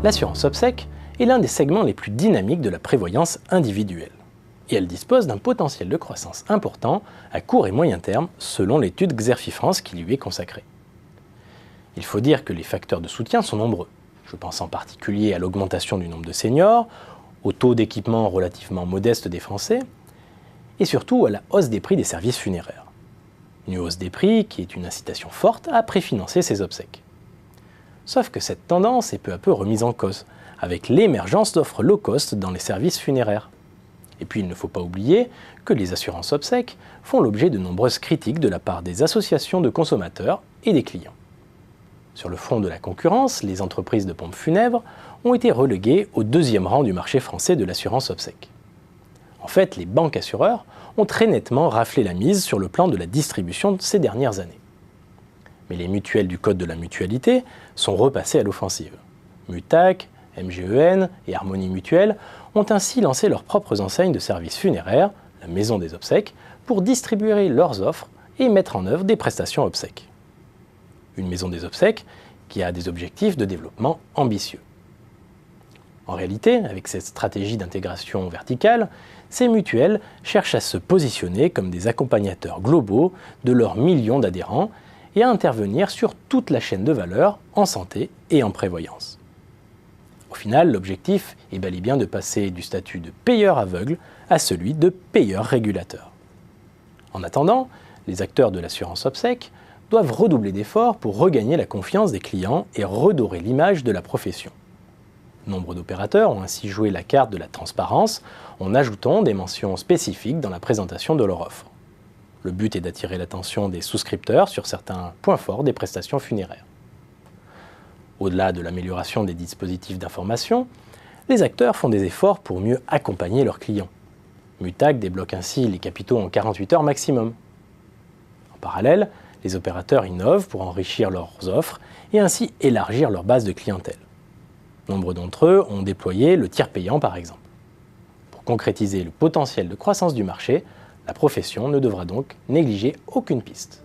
L'assurance obsèque est l'un des segments les plus dynamiques de la prévoyance individuelle. Et elle dispose d'un potentiel de croissance important à court et moyen terme selon l'étude Xerfi France qui lui est consacrée. Il faut dire que les facteurs de soutien sont nombreux. Je pense en particulier à l'augmentation du nombre de seniors, au taux d'équipement relativement modeste des Français, et surtout à la hausse des prix des services funéraires. Une hausse des prix qui est une incitation forte à préfinancer ces obsèques. Sauf que cette tendance est peu à peu remise en cause, avec l'émergence d'offres low cost dans les services funéraires. Et puis il ne faut pas oublier que les assurances obsèques font l'objet de nombreuses critiques de la part des associations de consommateurs et des clients. Sur le front de la concurrence, les entreprises de pompes funèbres ont été reléguées au deuxième rang du marché français de l'assurance obsèque. En fait, les banques assureurs ont très nettement raflé la mise sur le plan de la distribution ces dernières années. Mais les mutuelles du Code de la mutualité sont repassées à l'offensive. Mutac, MGEN et Harmonie Mutuelle ont ainsi lancé leurs propres enseignes de services funéraires, la Maison des Obsèques, pour distribuer leurs offres et mettre en œuvre des prestations obsèques. Une Maison des Obsèques qui a des objectifs de développement ambitieux. En réalité, avec cette stratégie d'intégration verticale, ces mutuelles cherchent à se positionner comme des accompagnateurs globaux de leurs millions d'adhérents et à intervenir sur toute la chaîne de valeur en santé et en prévoyance. Au final, l'objectif est bel et bien de passer du statut de payeur aveugle à celui de payeur régulateur. En attendant, les acteurs de l'assurance obsèque doivent redoubler d'efforts pour regagner la confiance des clients et redorer l'image de la profession. Nombre d'opérateurs ont ainsi joué la carte de la transparence en ajoutant des mentions spécifiques dans la présentation de leur offre. Le but est d'attirer l'attention des souscripteurs sur certains points forts des prestations funéraires. Au-delà de l'amélioration des dispositifs d'information, les acteurs font des efforts pour mieux accompagner leurs clients. Mutac débloque ainsi les capitaux en 48 heures maximum. En parallèle, les opérateurs innovent pour enrichir leurs offres et ainsi élargir leur base de clientèle. Nombre d'entre eux ont déployé le tiers payant par exemple. Pour concrétiser le potentiel de croissance du marché, la profession ne devra donc négliger aucune piste.